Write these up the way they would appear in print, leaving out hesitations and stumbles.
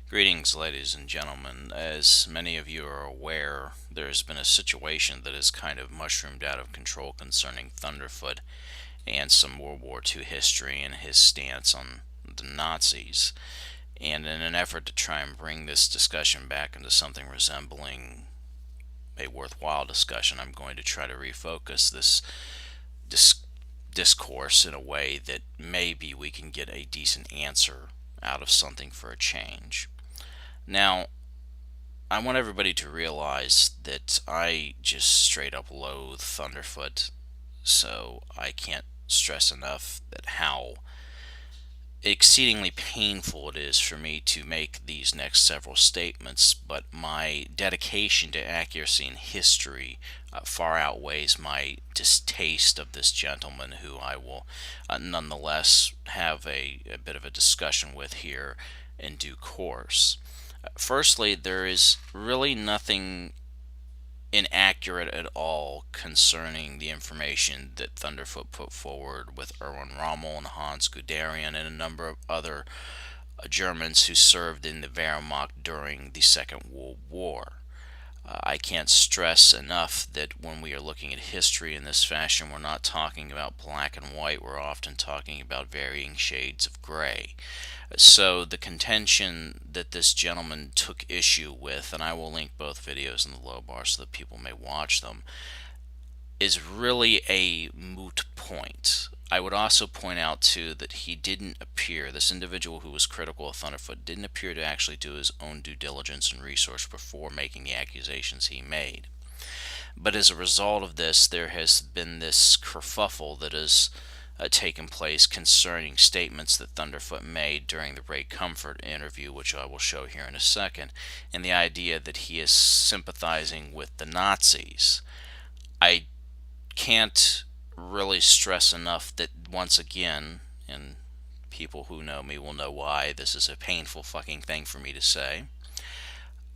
Greetings, ladies and gentlemen. As many of you are aware, there's been a situation that has kind of mushroomed out of control concerning Thunderfoot and some World War II history and his stance on the Nazis. And in an effort to try and bring this discussion back into something resembling a worthwhile discussion, I'm going to try to refocus this discourse in a way that maybe we can get a decent answer out of something for a change. Now, I want everybody to realize that I just straight up loathe Thunderfoot, so I can't stress enough that how exceedingly painful it is for me to make these next several statements, but my dedication to accuracy and history far outweighs my distaste of this gentleman, who I will nonetheless have a bit of a discussion with here in due course. Firstly, there is really nothing inaccurate at all concerning the information that Thunderfoot put forward with Erwin Rommel and Hans Guderian and a number of other Germans who served in the Wehrmacht during the Second World War. I can't stress enough that when we are looking at history in this fashion, we're not talking about black and white, we're often talking about varying shades of gray. So the contention that this gentleman took issue with, and I will link both videos in the low bar so that people may watch them, is really a moot point. I would also point out too that he didn't appear, this individual who was critical of Thunderfoot didn't appear to actually do his own due diligence and research before making the accusations he made. But as a result of this, there has been this kerfuffle that has taken place concerning statements that Thunderfoot made during the Ray Comfort interview, which I will show here in a second, and the idea that he is sympathizing with the Nazis. I can't really stress enough that, once again, and people who know me will know why this is a painful fucking thing for me to say,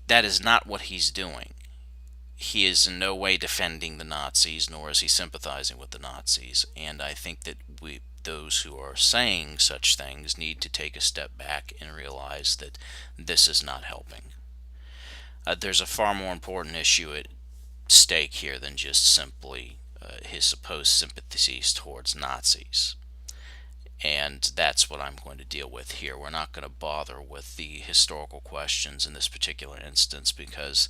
that is not what he's doing. He is in no way defending the Nazis, nor is he sympathizing with the Nazis, and I think that those who are saying such things need to take a step back and realize that this is not helping. There's a far more important issue at stake here than just simply his supposed sympathies towards Nazis. And that's what I'm going to deal with here. We're not going to bother with the historical questions in this particular instance because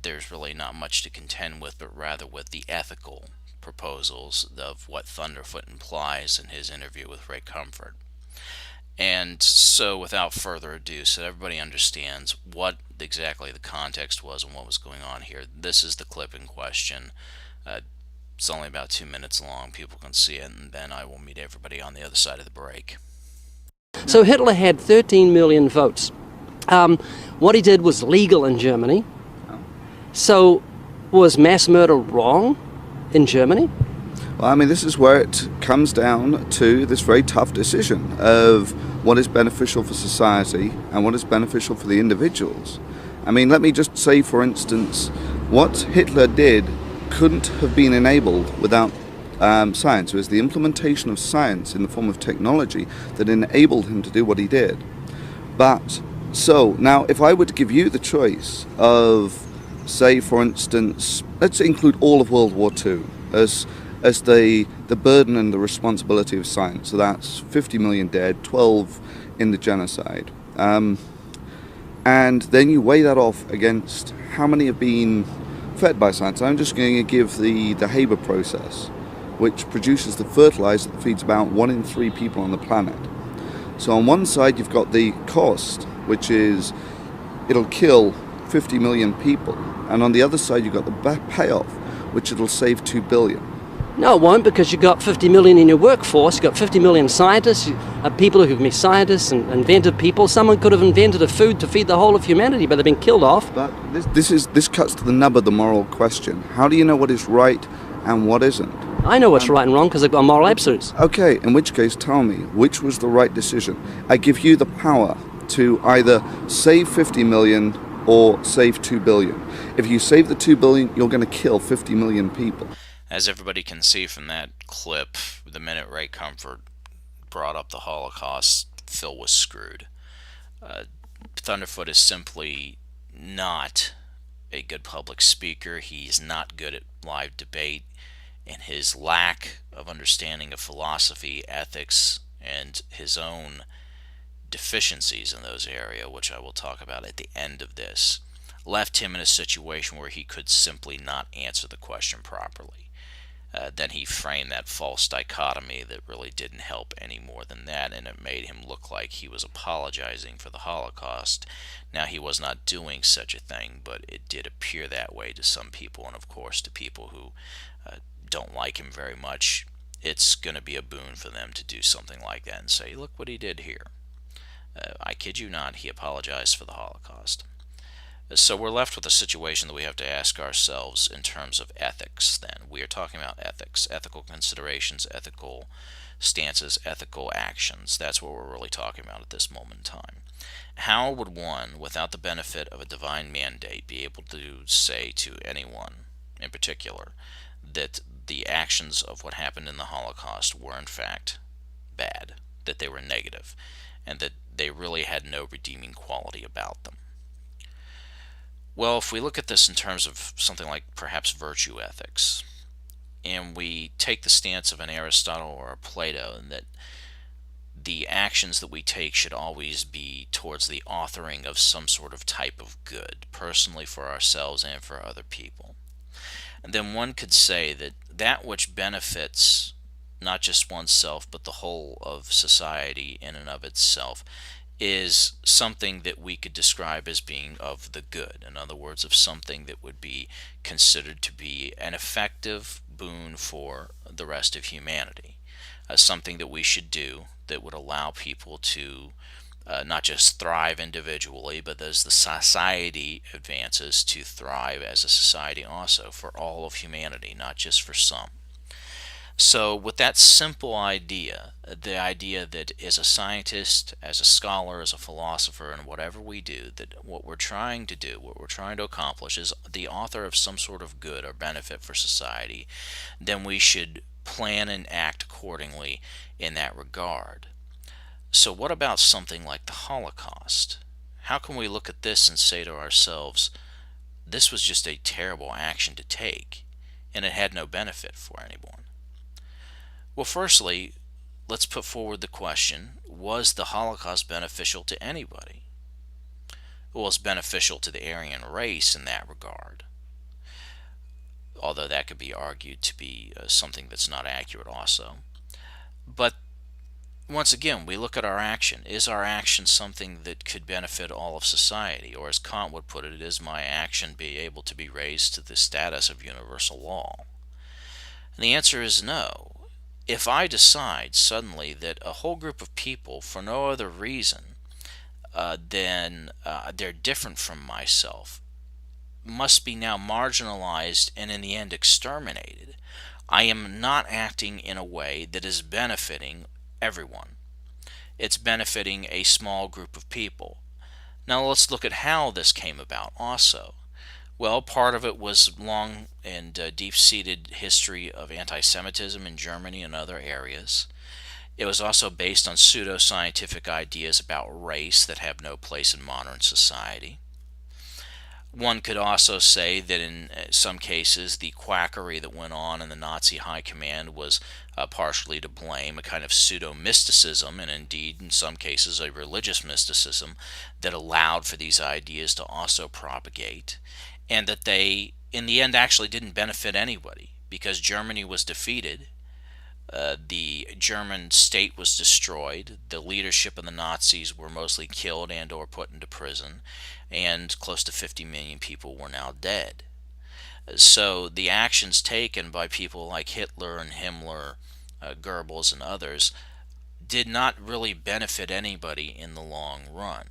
there's really not much to contend with, but rather with the ethical proposals of what Thunderfoot implies in his interview with Ray Comfort. And so, without further ado, so everybody understands what exactly the context was and what was going on here, this is the clip in question. It's only about 2 minutes long. People can see it, and then I will meet everybody on the other side of the break. So Hitler had 13 million votes. What he did was legal in Germany. So was mass murder wrong in Germany? Well, I mean, this is where it comes down to this very tough decision of what is beneficial for society and what is beneficial for the individuals. I mean, let me just say, for instance, what Hitler did couldn't have been enabled without science. It was the implementation of science in the form of technology that enabled him to do what he did. But, so, now, if I were to give you the choice of, say, for instance, let's include all of World War II as the burden and the responsibility of science. So that's 50 million dead, 12 in the genocide. And then you weigh that off against how many have been fed by science. I'm just going to give the Haber process, which produces the fertilizer that feeds about 1 in 3 people on the planet. So on one side you've got the cost, which is it'll kill 50 million people, and on the other side you've got the payoff, which it'll save 2 billion. No, it won't, because you've got 50 million in your workforce. You've got 50 million scientists, people who can be scientists and inventive people. Someone could have invented a food to feed the whole of humanity, but they've been killed off. But this cuts to the nub of the moral question. How do you know what is right and what isn't? I know what's right and wrong because I've got moral absolutes. Okay, in which case tell me, which was the right decision? I give you the power to either save 50 million or save 2 billion. If you save the 2 billion, you're going to kill 50 million people. As everybody can see from that clip, the minute Ray Comfort brought up the Holocaust, Phil was screwed. Thunderfoot is simply not a good public speaker. He's not good at live debate, and his lack of understanding of philosophy, ethics, and his own deficiencies in those areas, which I will talk about at the end of this, left him in a situation where he could simply not answer the question properly. Then he framed that false dichotomy that really didn't help any more than that, and it made him look like he was apologizing for the Holocaust. Now, he was not doing such a thing, but it did appear that way to some people, and of course to people who don't like him very much. It's going to be a boon for them to do something like that and say, look what he did here. I kid you not, he apologized for the Holocaust. So we're left with a situation that we have to ask ourselves in terms of ethics then. We are talking about ethics, ethical considerations, ethical stances, ethical actions. That's what we're really talking about at this moment in time. How would one, without the benefit of a divine mandate, be able to say to anyone in particular that the actions of what happened in the Holocaust were in fact bad, that they were negative, and that they really had no redeeming quality about them? Well, if we look at this in terms of something like perhaps virtue ethics, and we take the stance of an Aristotle or a Plato, that the actions that we take should always be towards the authoring of some sort of type of good, personally for ourselves and for other people, and then one could say that that which benefits not just oneself but the whole of society in and of itself is something that we could describe as being of the good. In other words, of something that would be considered to be an effective boon for the rest of humanity. Something that we should do that would allow people to not just thrive individually, but as the society advances, to thrive as a society also for all of humanity, not just for some. So with that simple idea, the idea that as a scientist, as a scholar, as a philosopher, and whatever we do, that what we're trying to do, what we're trying to accomplish is the author of some sort of good or benefit for society, then we should plan and act accordingly in that regard. So what about something like the Holocaust? How can we look at this and say to ourselves, this was just a terrible action to take, and it had no benefit for anyone? Well, firstly, let's put forward the question, was the Holocaust beneficial to anybody? Well, it's beneficial to the Aryan race in that regard, although that could be argued to be something that's not accurate also. But once again, we look at our action. Is our action something that could benefit all of society? Or as Kant would put it, is my action be able to be raised to the status of universal law? And the answer is no. If I decide suddenly that a whole group of people, for no other reason than they're different from myself, must be now marginalized and in the end exterminated, I am not acting in a way that is benefiting everyone. It's benefiting a small group of people. Now let's look at how this came about also. Well, part of it was long and deep-seated history of anti-Semitism in Germany and other areas. It was also based on pseudo-scientific ideas about race that have no place in modern society. One could also say that in some cases the quackery that went on in the Nazi high command was partially to blame, a kind of pseudo-mysticism, and indeed in some cases a religious mysticism that allowed for these ideas to also propagate, and that they in the end actually didn't benefit anybody because Germany was defeated. The German state was destroyed, the leadership of the Nazis were mostly killed and or put into prison, and close to 50 million people were now dead. So the actions taken by people like Hitler and Himmler, Goebbels and others, did not really benefit anybody in the long run.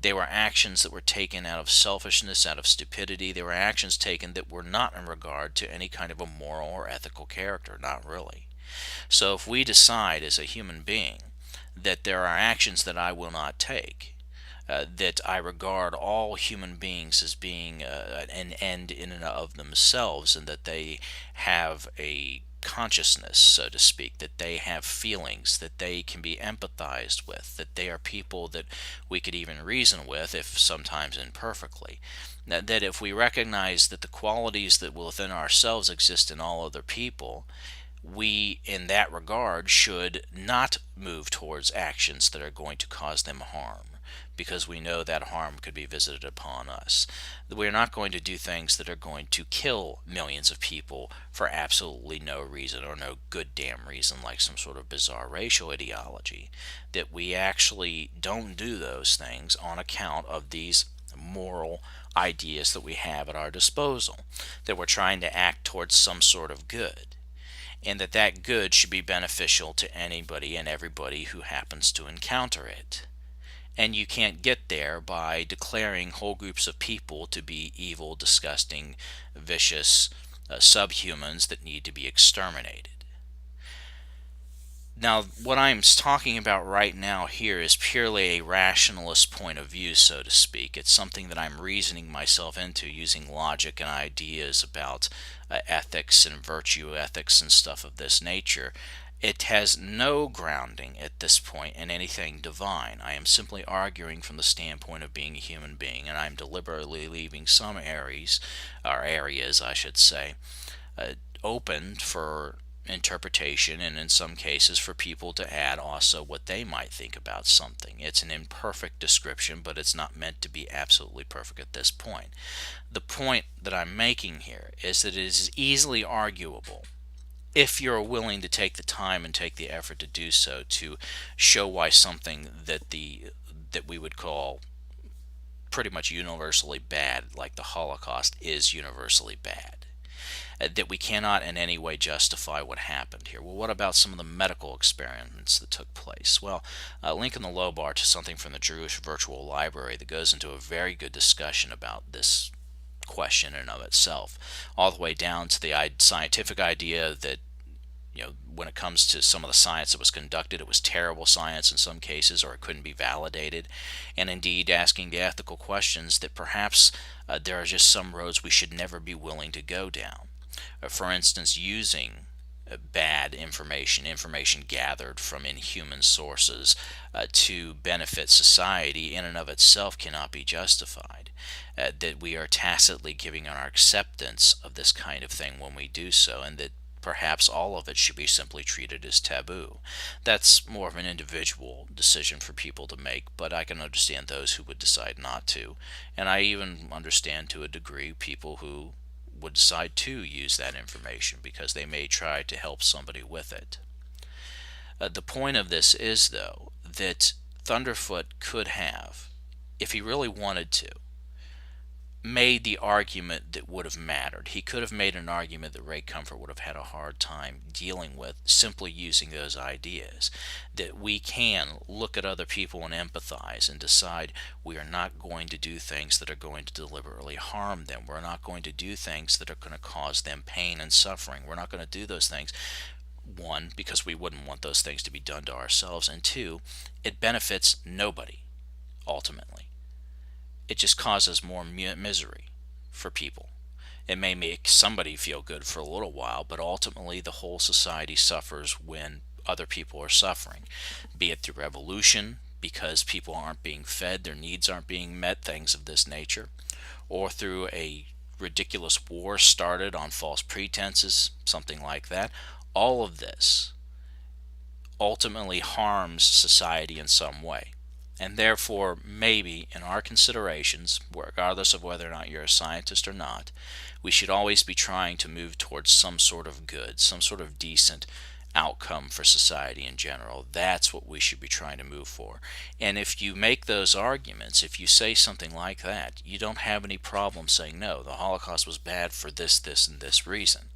They were actions that were taken out of selfishness, out of stupidity. They were actions taken that were not in regard to any kind of a moral or ethical character, not really. So if we decide as a human being that there are actions that I will not take, that I regard all human beings as being an end in and of themselves, and that they have a consciousness, so to speak, that they have feelings, that they can be empathized with, that they are people that we could even reason with, if sometimes imperfectly. That if we recognize that the qualities that within ourselves exist in all other people, we, in that regard, should not move towards actions that are going to cause them harm, because we know that harm could be visited upon us. We're not going to do things that are going to kill millions of people for absolutely no reason, or no good damn reason, like some sort of bizarre racial ideology. That we actually don't do those things on account of these moral ideas that we have at our disposal, that we're trying to act towards some sort of good, and that that good should be beneficial to anybody and everybody who happens to encounter it. And you can't get there by declaring whole groups of people to be evil, disgusting, vicious subhumans that need to be exterminated. Now, what I'm talking about right now here is purely a rationalist point of view, so to speak. It's something that I'm reasoning myself into using logic and ideas about ethics and virtue ethics and stuff of this nature. It has no grounding at this point in anything divine. I am simply arguing from the standpoint of being a human being, and I'm deliberately leaving some areas, or areas I should say, open for interpretation, and in some cases for people to add also what they might think about something. It's an imperfect description, but it's not meant to be absolutely perfect at this point. The point that I'm making here is that it is easily arguable, if you're willing to take the time and take the effort to do so, to show why something that we would call pretty much universally bad, like the Holocaust, is universally bad. That we cannot in any way justify what happened here. Well, what about some of the medical experiments that took place? Well, link in the low bar to something from the Jewish Virtual Library that goes into a very good discussion about this question in and of itself, all the way down to the scientific idea that, when it comes to some of the science that was conducted, it was terrible science in some cases, or it couldn't be validated, and indeed asking the ethical questions that perhaps there are just some roads we should never be willing to go down. For instance, using bad information gathered from inhuman sources to benefit society in and of itself cannot be justified. That we are tacitly giving our acceptance of this kind of thing when we do so, and that perhaps all of it should be simply treated as taboo. That's more of an individual decision for people to make, but I can understand those who would decide not to, and I even understand to a degree people who would decide to use that information because they may try to help somebody with it. The point of this is, though, that Thunderfoot could have, if he really wanted to, made the argument that would have mattered. He could have made an argument that Ray Comfort would have had a hard time dealing with simply using those ideas. That we can look at other people and empathize and decide we are not going to do things that are going to deliberately harm them. We're not going to do things that are going to cause them pain and suffering. We're not going to do those things, one, because we wouldn't want those things to be done to ourselves, and two, it benefits nobody, ultimately. It just causes more misery for people. It may make somebody feel good for a little while, but ultimately the whole society suffers when other people are suffering, be it through revolution, because people aren't being fed, their needs aren't being met, things of this nature, or through a ridiculous war started on false pretenses, something like that. All of this ultimately harms society in some way. And therefore, maybe in our considerations, regardless of whether or not you're a scientist or not, we should always be trying to move towards some sort of good, some sort of decent outcome for society in general. That's what we should be trying to move for. And if you make those arguments, if you say something like that, you don't have any problem saying, no, the Holocaust was bad for this, this, and this reason.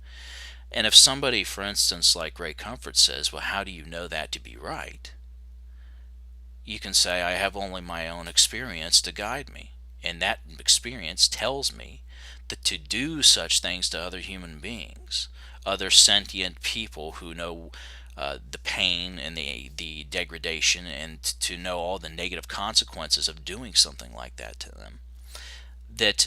And if somebody, for instance, like Ray Comfort says, well, how do you know that to be right? You can say, I have only my own experience to guide me. And that experience tells me that to do such things to other human beings, other sentient people who know the pain and the degradation, and to know all the negative consequences of doing something like that to them, that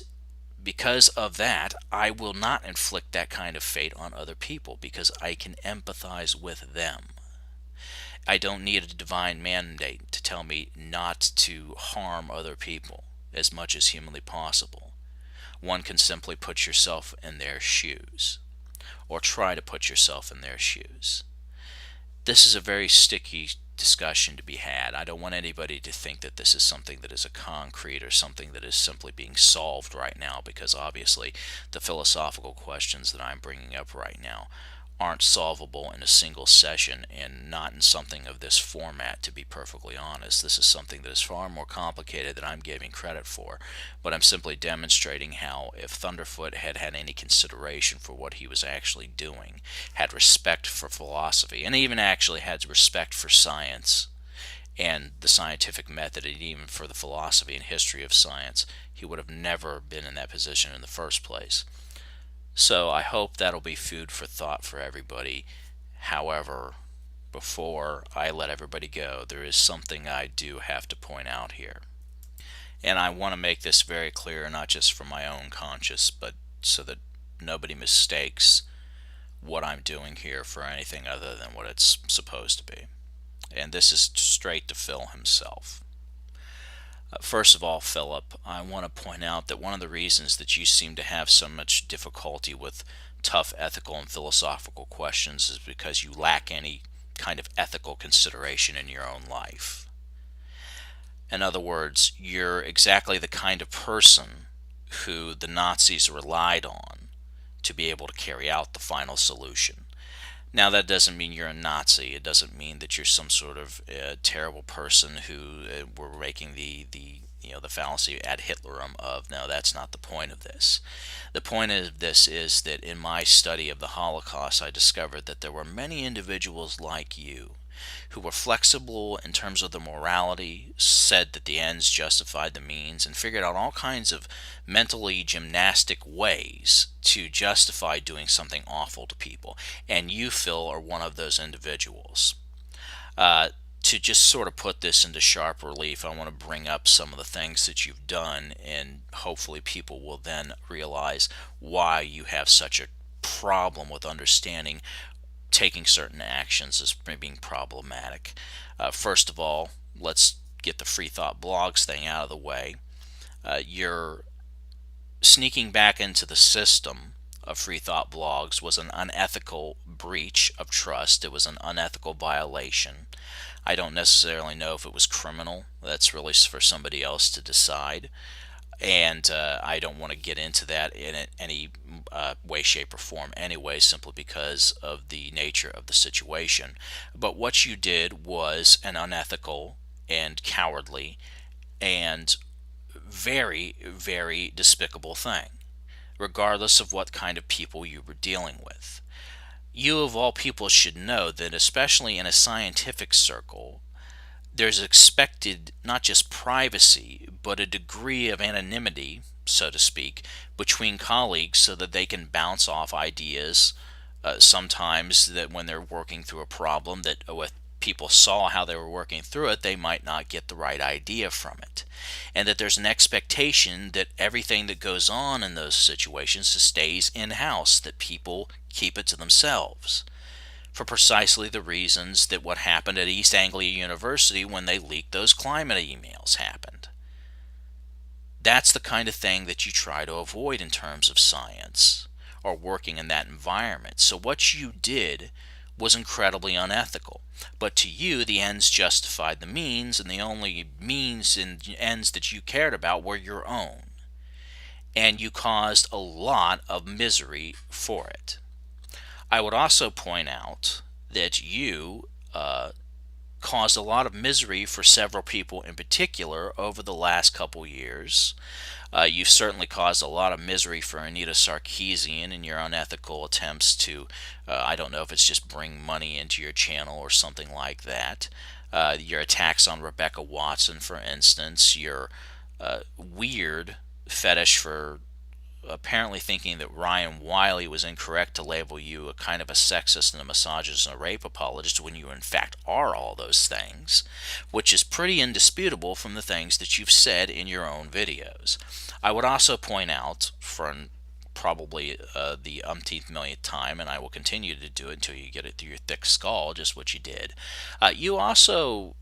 because of that, I will not inflict that kind of fate on other people because I can empathize with them. I don't need a divine mandate to tell me not to harm other people as much as humanly possible. One can simply put yourself in their shoes, or try to put yourself in their shoes. This is a very sticky discussion to be had. I don't want anybody to think that this is something that is a concrete or something that is simply being solved right now, because obviously the philosophical questions that I'm bringing up right now aren't solvable in a single session, and not in something of this format, to be perfectly honest. This is something that is far more complicated than I'm giving credit for, but I'm simply demonstrating how, if Thunderfoot had had any consideration for what he was actually doing, had respect for philosophy, and even actually had respect for science and the scientific method, and even for the philosophy and history of science, he would have never been in that position in the first place. So I hope that'll be food for thought for everybody. However, before I let everybody go, there is something I do have to point out here. And I want to make this very clear, not just for my own conscience, but so that nobody mistakes what I'm doing here for anything other than what it's supposed to be. And this is straight to Phil himself. First of all, Philip, I want to point out that one of the reasons that you seem to have so much difficulty with tough ethical and philosophical questions is because you lack any kind of ethical consideration in your own life. In other words, you're exactly the kind of person who the Nazis relied on to be able to carry out the final solution. Now, that doesn't mean you're a Nazi. It doesn't mean that you're some sort of terrible person who we're making the fallacy ad Hitlerum of. No, that's not the point of this. The point of this is that in my study of the Holocaust, I discovered that there were many individuals like you who were flexible in terms of the morality, said that the ends justified the means, and figured out all kinds of mentally gymnastic ways to justify doing something awful to people. And you, Phil, are one of those individuals. To just sort of put this into sharp relief, I want to bring up some of the things that you've done, and hopefully people will then realize why you have such a problem with understanding taking certain actions as being problematic. First of all, let's get the Free Thought Blogs thing out of the way. You're sneaking back into the system of Free Thought Blogs was an unethical breach of trust. It was an unethical violation. I don't necessarily know if it was criminal. That's really for somebody else to decide. And I don't want to get into that in any way, shape, or form anyway, simply because of the nature of the situation. But what you did was an unethical and cowardly and very, very despicable thing, regardless of what kind of people you were dealing with. You, of all people, should know that, especially in a scientific circle, there's expected not just privacy, but a degree of anonymity, so to speak, between colleagues so that they can bounce off ideas sometimes that when they're working through a problem that if people saw how they were working through it, they might not get the right idea from it. And that there's an expectation that everything that goes on in those situations stays in-house, that people keep it to themselves, for precisely the reasons that what happened at East Anglia University when they leaked those climate emails happened. That's the kind of thing that you try to avoid in terms of science or working in that environment. So what you did was incredibly unethical. But to you, the ends justified the means, and the only means and ends that you cared about were your own. And you caused a lot of misery for it. I would also point out that you caused a lot of misery for several people in particular over the last couple years. You've certainly caused a lot of misery for Anita Sarkeesian in your unethical attempts to, I don't know if it's just bring money into your channel or something like that. Your attacks on Rebecca Watson, for instance, your weird fetish for apparently thinking that Ryan Wiley was incorrect to label you a kind of a sexist and a misogynist and a rape apologist when you in fact are all those things, which is pretty indisputable from the things that you've said in your own videos. I would also point out, for probably the umpteenth millionth time, and I will continue to do it until you get it through your thick skull, just what you did, you also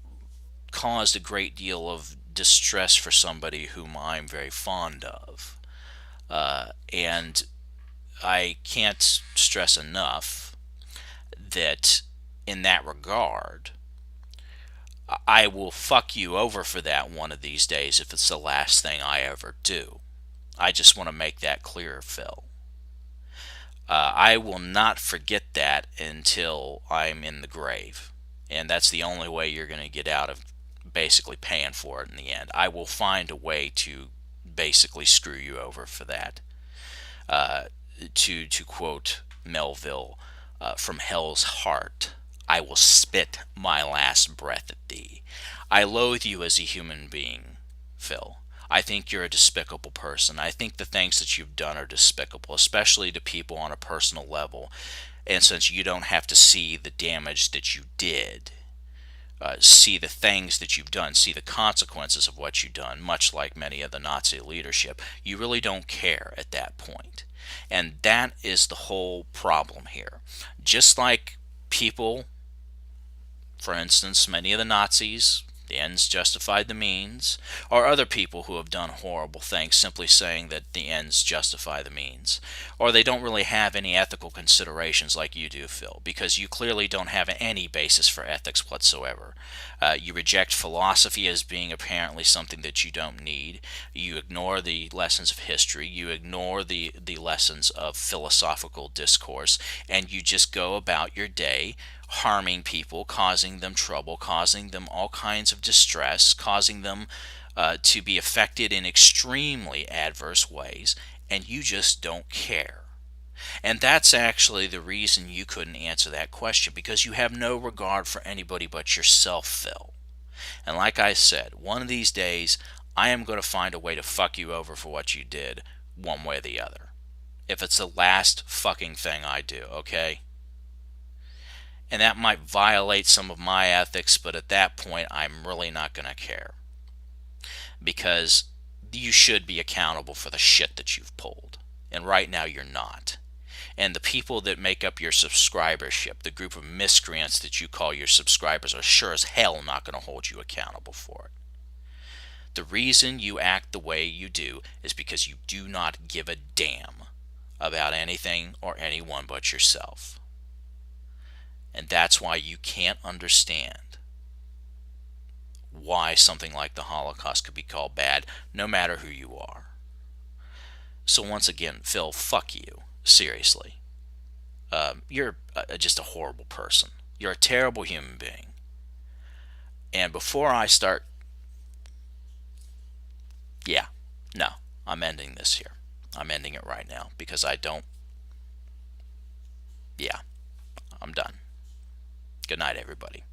caused a great deal of distress for somebody whom I'm very fond of. And I can't stress enough that in that regard, I will fuck you over for that one of these days if it's the last thing I ever do. I just want to make that clear, Phil. I will not forget that until I'm in the grave. And that's the only way you're going to get out of basically paying for it in the end. I will find a way to basically screw you over for that. To quote Melville from Hell's Heart, I will spit my last breath at thee. I loathe you as a human being, Phil. I think you're a despicable person. I think the things that you've done are despicable, especially to people on a personal level. And since you don't have to see the damage that you did, see the things that you've done, see the consequences of what you've done, much like many of the Nazi leadership, you really don't care at that point. And that is the whole problem here. Just like people, for instance, many of the Nazis, the ends justified the means, or other people who have done horrible things simply saying that the ends justify the means, or they don't really have any ethical considerations like you do, Phil, because you clearly don't have any basis for ethics whatsoever. You reject philosophy as being apparently something that you don't need. You ignore the lessons of history. You ignore the lessons of philosophical discourse, and you just go about your day harming people, causing them trouble, causing them all kinds of distress, causing them to be affected in extremely adverse ways, and you just don't care. And that's actually the reason you couldn't answer that question, because you have no regard for anybody but yourself, Phil. And like I said, one of these days, I am going to find a way to fuck you over for what you did, one way or the other. If it's the last fucking thing I do, okay? And that might violate some of my ethics, but at that point, I'm really not going to care. Because you should be accountable for the shit that you've pulled. And right now, you're not. And the people that make up your subscribership, the group of miscreants that you call your subscribers, are sure as hell not going to hold you accountable for it. The reason you act the way you do is because you do not give a damn about anything or anyone but yourself. And that's why you can't understand why something like the Holocaust could be called bad, no matter who you are. So once again, Phil, fuck you. Seriously. You're just a horrible person. You're a terrible human being. And before I start... Yeah, no, I'm ending this here. I'm ending it right now because I don't... Yeah, I'm done. Good night, everybody.